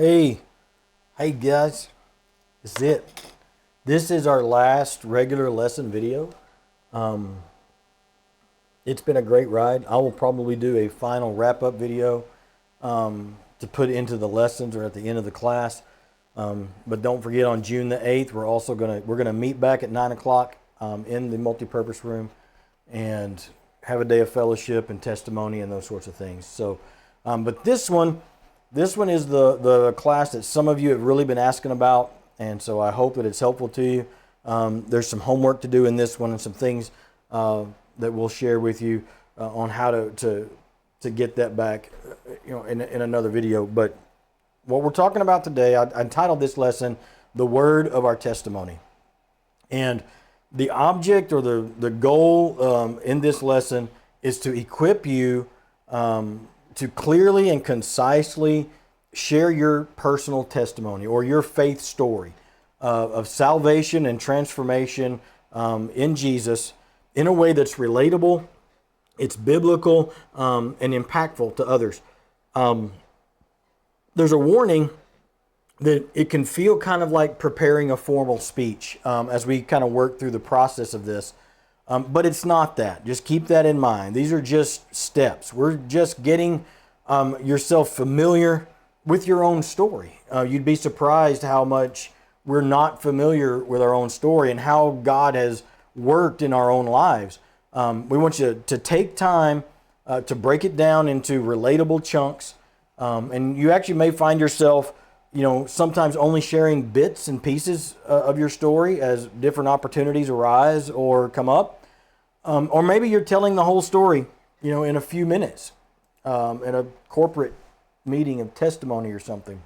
Hey, hey guys, this is it. This is our last regular lesson video. Um, it's been a great ride. I will probably do a final wrap-up video to put into the lessons or at the end of the class. But don't forget, on June the 8th, we're gonna meet back at 9 o'clock in the multipurpose room and have a day of fellowship and testimony and those sorts of things. So, but this one is the class that some of you have really been asking about, and so I hope that it's helpful to you. There's some homework to do in this one and some things that we'll share with you on how to get that back, in another video. But what we're talking about today, I entitled this lesson, "The Word of Our Testimony." And the object or the goal in this lesson is to equip you to clearly and concisely share your personal testimony or your faith story of salvation and transformation in Jesus in a way that's relatable, it's biblical, and impactful to others. There's a warning that it can feel kind of like preparing a formal speech as we kind of work through the process of this. But it's not that. Just keep that in mind. These are just steps. We're just getting yourself familiar with your own story. You'd be surprised how much we're not familiar with our own story and how God has worked in our own lives. We want you to take time to break it down into relatable chunks. And you actually may find yourself, sometimes only sharing bits and pieces of your story as different opportunities arise or come up. Or maybe you're telling the whole story, in a few minutes, in a corporate meeting of testimony or something,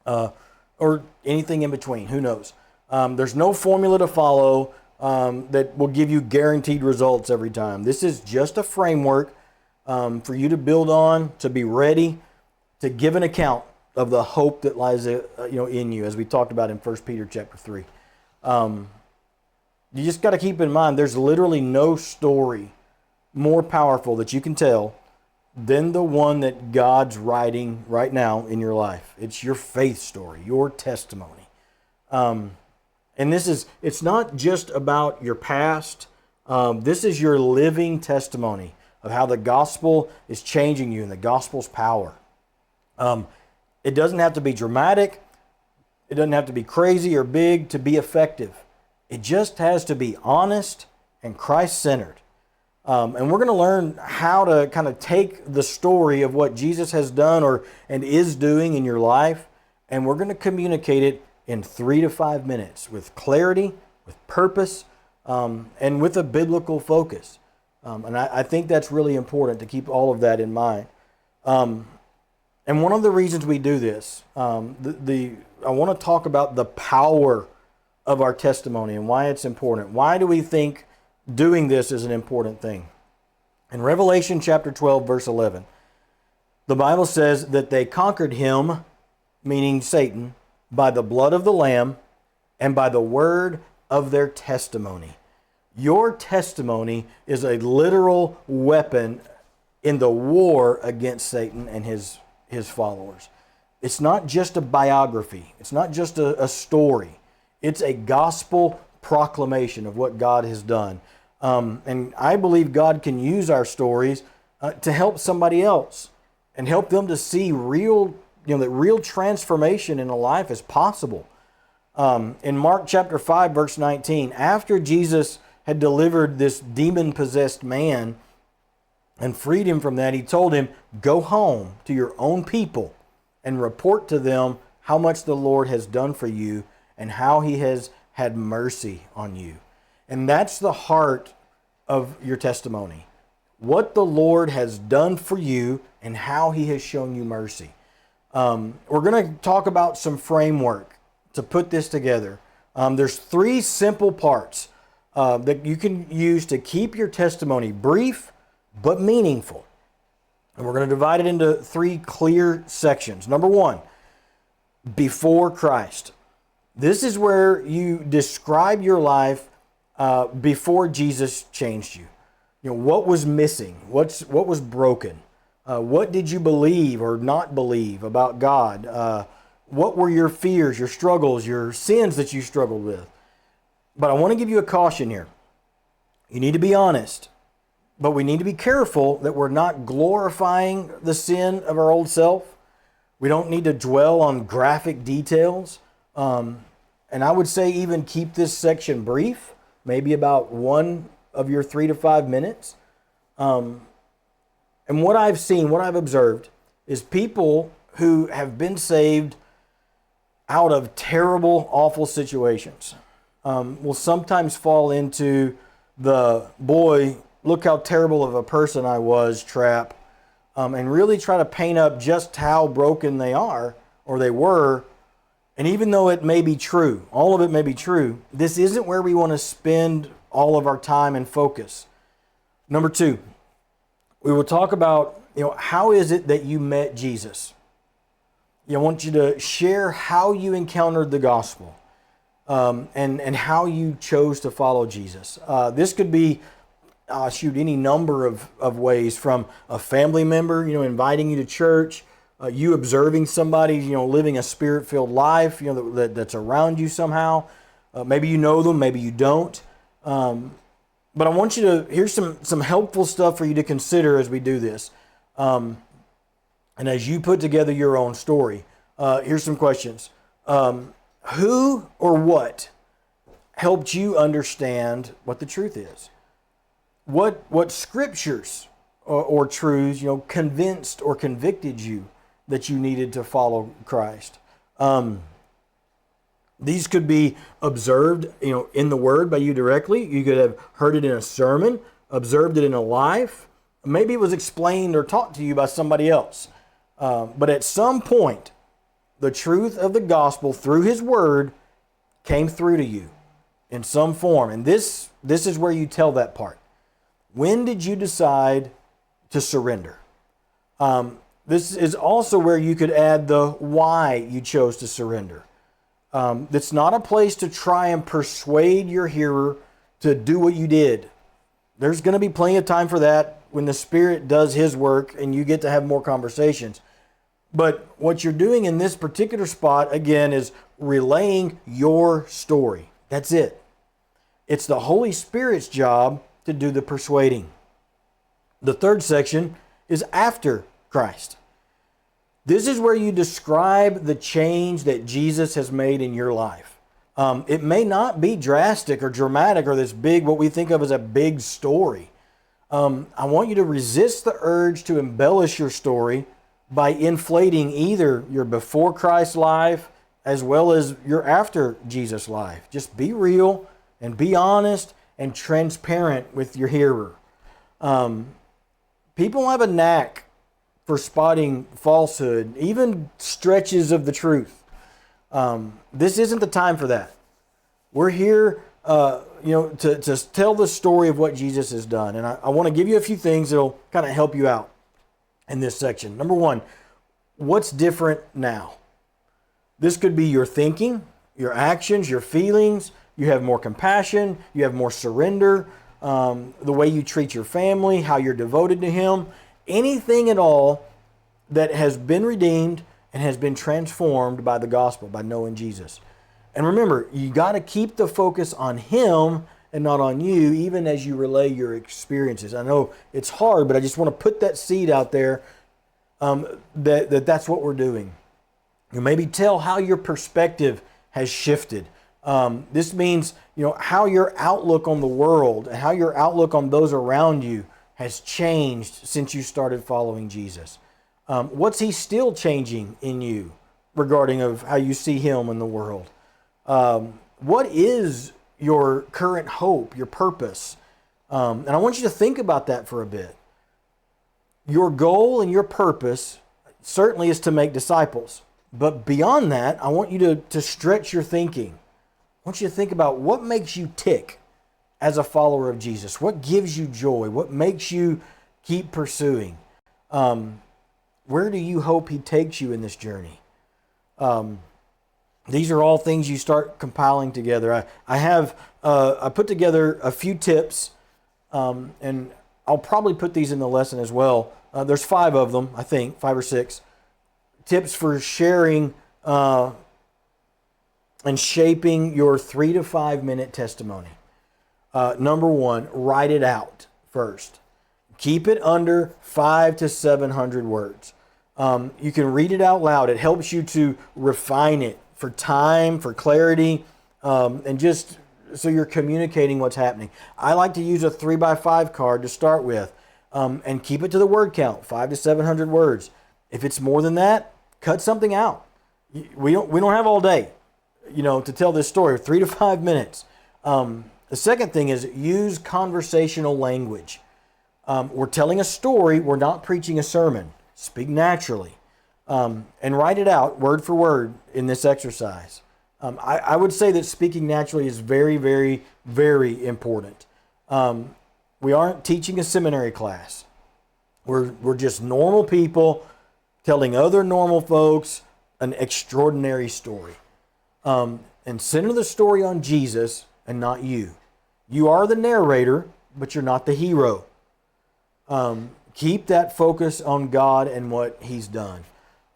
or anything in between. Who knows? There's no formula to follow that will give you guaranteed results every time. This is just a framework for you to build on, to be ready to give an account of the hope that lies, in you, as we talked about in 1 Peter chapter 3. You just got to keep in mind, there's literally no story more powerful that you can tell than the one that God's writing right now in your life. It's your faith story, your testimony. And it's not just about your past. This is your living testimony of how the gospel is changing you and the gospel's power. It doesn't have to be dramatic. It doesn't have to be crazy or big to be effective. It just has to be honest and Christ-centered. And we're going to learn how to kind of take the story of what Jesus has done and is doing in your life, and we're going to communicate it in 3 to 5 minutes with clarity, with purpose, and with a biblical focus. And I think that's really important to keep all of that in mind. And one of the reasons we do this, I want to talk about the power of our testimony and why it's important. Why do we think doing this is an important thing? In Revelation chapter 12, verse 11, the Bible says that they conquered him, meaning Satan, by the blood of the Lamb and by the word of their testimony. Your testimony is a literal weapon in the war against Satan and his followers. It's not just a biography. It's not just a story. It's a gospel proclamation of what God has done. And I believe God can use our stories to help somebody else and help them to see that real transformation in a life is possible. In Mark chapter 5, verse 19, after Jesus had delivered this demon-possessed man and freed him from that, he told him, "Go home to your own people and report to them how much the Lord has done for you and how he has had mercy on you." And that's the heart of your testimony. What the Lord has done for you and how he has shown you mercy. We're going to talk about some framework to put this together. There's 3 simple parts that you can use to keep your testimony brief but meaningful. And we're going to divide it into 3 clear sections. Number 1, before Christ. This is where you describe your life before Jesus changed you. What was missing? What was broken? What did you believe or not believe about God? What were your fears, your struggles, your sins that you struggled with? But I want to give you a caution here. You need to be honest, but we need to be careful that we're not glorifying the sin of our old self. We don't need to dwell on graphic details. And I would say even keep this section brief, maybe about one of your 3 to 5 minutes. And what I've seen, what I've observed, is people who have been saved out of terrible, awful situations will sometimes fall into the, boy, look how terrible of a person I was trap, and really try to paint up just how broken they are or they were. And even though it may be true, all of it may be true, this isn't where we want to spend all of our time and focus. Number 2, we will talk about, how is it that you met Jesus? I want you to share how you encountered the gospel, and how you chose to follow Jesus. This could be, any number of ways, from a family member, inviting you to church, you observing somebody, living a spirit-filled life, that's around you somehow. Maybe you know them, maybe you don't. But I want you to, here's some helpful stuff for you to consider as we do this. And as you put together your own story, here's some questions. Who or what helped you understand what the truth is? What scriptures or truths, convinced or convicted you that you needed to follow Christ? These could be observed, in the Word by you directly. You could have heard it in a sermon, observed it in a life. Maybe it was explained or taught to you by somebody else. But at some point, the truth of the gospel through His Word came through to you in some form. And this is where you tell that part. When did you decide to surrender? This is also where you could add the why you chose to surrender. It's not a place to try and persuade your hearer to do what you did. There's going to be plenty of time for that when the Spirit does His work and you get to have more conversations. But what you're doing in this particular spot, again, is relaying your story. That's it. It's the Holy Spirit's job to do the persuading. The third section is after Christ. This is where you describe the change that Jesus has made in your life. It may not be drastic or dramatic or this big, what we think of as a big story. I want you to resist the urge to embellish your story by inflating either your before Christ life as well as your after Jesus life. Just be real and be honest and transparent with your hearer. People have a knack for spotting falsehood, even stretches of the truth. This isn't the time for that. We're here, to tell the story of what Jesus has done. And I want to give you a few things that'll kind of help you out in this section. Number 1, what's different now? This could be your thinking, your actions, your feelings. You have more compassion. You have more surrender. The way you treat your family, how you're devoted to Him. Anything at all that has been redeemed and has been transformed by the gospel, by knowing Jesus. And remember, you got to keep the focus on Him and not on you, even as you relay your experiences. I know it's hard, but I just want to put that seed out there, that's what we're doing. You maybe tell how your perspective has shifted. This means, how your outlook on the world and how your outlook on those around you has changed since you started following Jesus. What's He still changing in you regarding of how you see Him in the world? What is your current hope, your purpose? And I want you to think about that for a bit. Your goal and your purpose certainly is to make disciples. But beyond that, I want you to stretch your thinking. I want you to think about what makes you tick as a follower of Jesus. What gives you joy? What makes you keep pursuing? Where do you hope He takes you in this journey? These are all things you start compiling together. I put together a few tips, and I'll probably put these in the lesson as well. There's 5 of them, I think, 5 or 6. Tips for sharing and shaping your 3 to 5 minute testimony. Number one, write it out first. Keep it under 500 to 700 words. You can read it out loud. It helps you to refine it for time, for clarity, and just so you're communicating what's happening. I like to use a 3x5 card to start with, and keep it to the word count, 500 to 700 words. If it's more than that, cut something out. We don't have all day, to tell this story. 3 to 5 minutes. The second thing is use conversational language. We're telling a story. We're not preaching a sermon. Speak naturally, and write it out word for word in this exercise. I would say that speaking naturally is very, very, very important. We aren't teaching a seminary class. We're just normal people telling other normal folks an extraordinary story. And center the story on Jesus and not you. You are the narrator, but you're not the hero. Keep that focus on God and what He's done.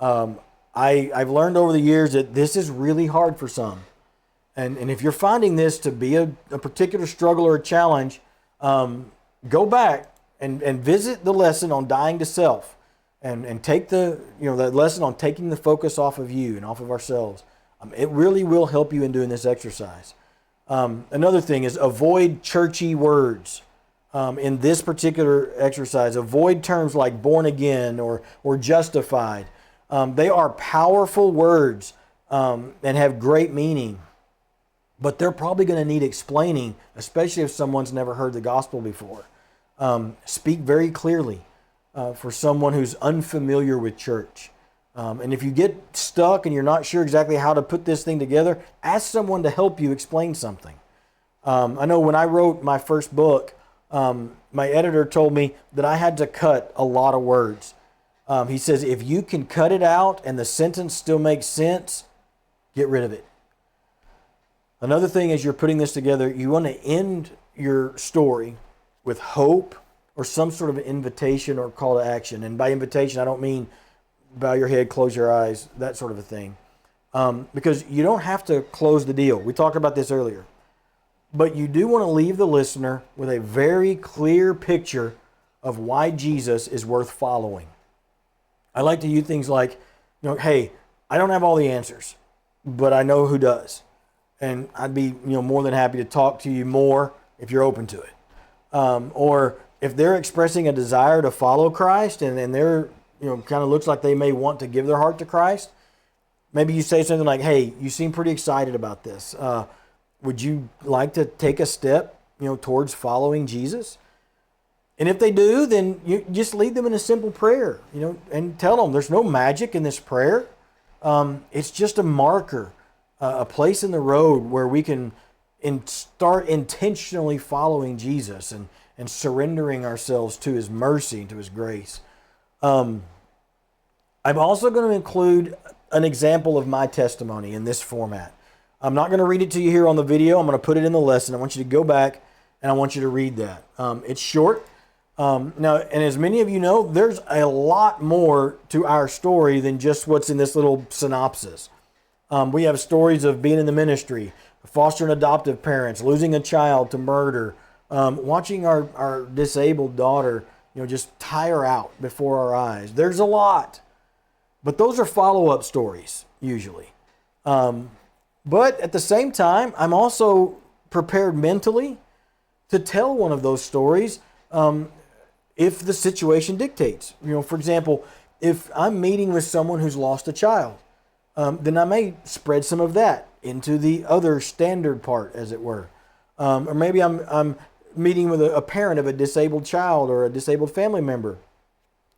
I've learned over the years that this is really hard for some. And if you're finding this to be a particular struggle or a challenge, go back and visit the lesson on dying to self and take that lesson on taking the focus off of you and off of ourselves. It really will help you in doing this exercise. Another thing is avoid churchy words. In this particular exercise, avoid terms like born again or justified. They are powerful words and have great meaning, but they're probably going to need explaining, especially if someone's never heard the gospel before. Speak very clearly for someone who's unfamiliar with church. And if you get stuck and you're not sure exactly how to put this thing together, ask someone to help you explain something. I know when I wrote my first book, my editor told me that I had to cut a lot of words. He says, if you can cut it out and the sentence still makes sense, get rid of it. Another thing as you're putting this together, you want to end your story with hope or some sort of an invitation or call to action. And by invitation, I don't mean bow your head, close your eyes, that sort of a thing. Because you don't have to close the deal. We talked about this earlier. But you do want to leave the listener with a very clear picture of why Jesus is worth following. I like to use things like, hey, I don't have all the answers, but I know who does. And I'd be more than happy to talk to you more if you're open to it. Or if they're expressing a desire to follow Christ and they're, kind of looks like they may want to give their heart to Christ, maybe you say something like, hey, you seem pretty excited about this. Would you like to take a step, towards following Jesus? And if they do, then you just lead them in a simple prayer, and tell them there's no magic in this prayer. It's just a marker, a place in the road where we can start intentionally following Jesus and surrendering ourselves to His mercy and to His grace. I'm also going to include an example of my testimony in this format. I'm not going to read it to you here on the video. I'm going to put it in the lesson. I want you to go back and I want you to read that. It's short. Now, and as many of you know, there's a lot more to our story than just what's in this little synopsis. We have stories of being in the ministry, foster and adoptive parents, losing a child to murder, watching our disabled daughter, just tire out before our eyes. There's a lot. But those are follow-up stories, usually. But at the same time, I'm also prepared mentally to tell one of those stories if the situation dictates. For example, if I'm meeting with someone who's lost a child, then I may spread some of that into the other standard part, as it were. Or maybe I'm meeting with a parent of a disabled child or a disabled family member.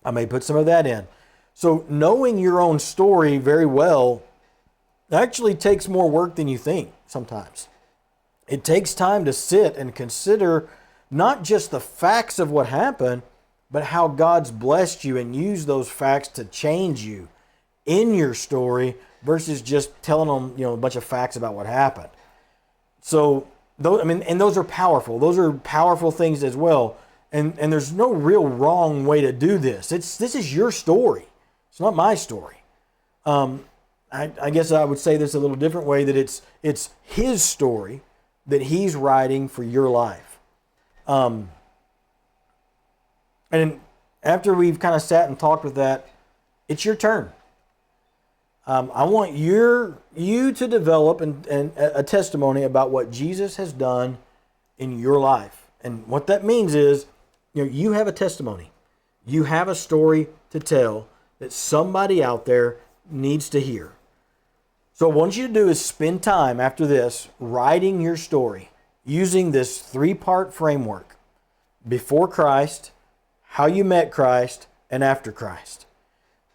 I may put some of that in. So knowing your own story very well actually takes more work than you think sometimes. It takes time to sit and consider not just the facts of what happened, but how God's blessed you and used those facts to change you in your story versus just telling them, a bunch of facts about what happened. So, those are powerful. Those are powerful things as well. And there's no real wrong way to do this. This is your story. It's not my story. I guess I would say this a little different way, that it's his story that he's writing for your life. And after we've kind of sat and talked with that, it's your turn. I want you to develop and a testimony about what Jesus has done in your life. And what that means is, you have a testimony. You have a story to tell that somebody out there needs to hear. So what I want you to do is spend time after this writing your story using this 3-part framework: before Christ, how you met Christ, and after Christ.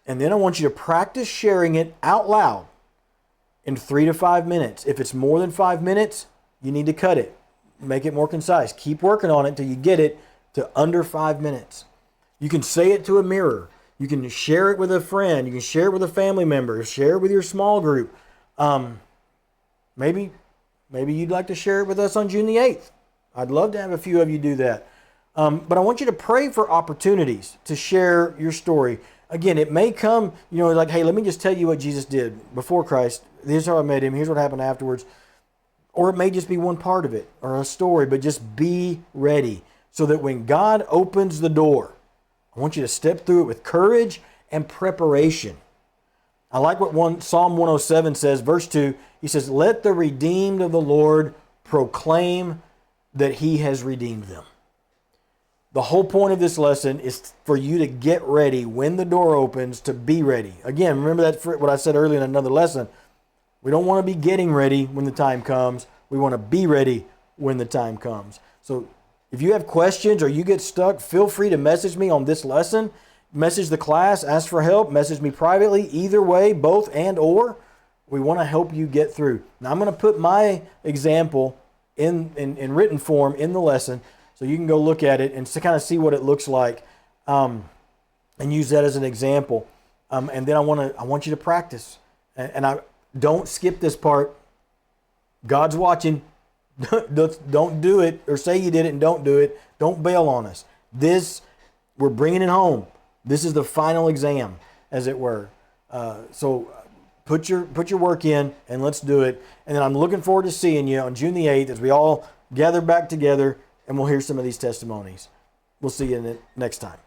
And then I want you to practice sharing it out loud in 3 to 5 minutes. If it's more than 5 minutes, you need to cut it. Make it more concise. Keep working on it till you get it to under 5 minutes. You can say it to a mirror. You can share it with a friend. You can share it with a family member. Share it with your small group. Maybe you'd like to share it with us on June the 8th. I'd love to have a few of you do that. But I want you to pray for opportunities to share your story. Again, it may come, like, hey, let me just tell you what Jesus did before Christ. Here's how I met him. Here's what happened afterwards. Or it may just be one part of it or a story, but just be ready so that when God opens the door, I want you to step through it with courage and preparation. I like what Psalm 107 says, verse 2. He says, "Let the redeemed of the Lord proclaim that he has redeemed them." The whole point of this lesson is for you to get ready when the door opens, to be ready. Again, remember that what I said earlier in another lesson. We don't want to be getting ready when the time comes. We want to be ready when the time comes. So if you have questions or you get stuck, feel free to message me on this lesson. Message the class, ask for help, message me privately. Either way, both and or, we want to help you get through. Now I'm going to put my example in written form in the lesson, so you can go look at it and to kind of see what it looks like, and use that as an example. And then I want you to practice. And I don't skip this part. God's watching. Don't do it, or say you did it and don't do it. Don't bail on us. We're bringing it home. This is the final exam, as it were. So put your work in and let's do it. And then I'm looking forward to seeing you on June the 8th as we all gather back together and we'll hear some of these testimonies. We'll see you next time.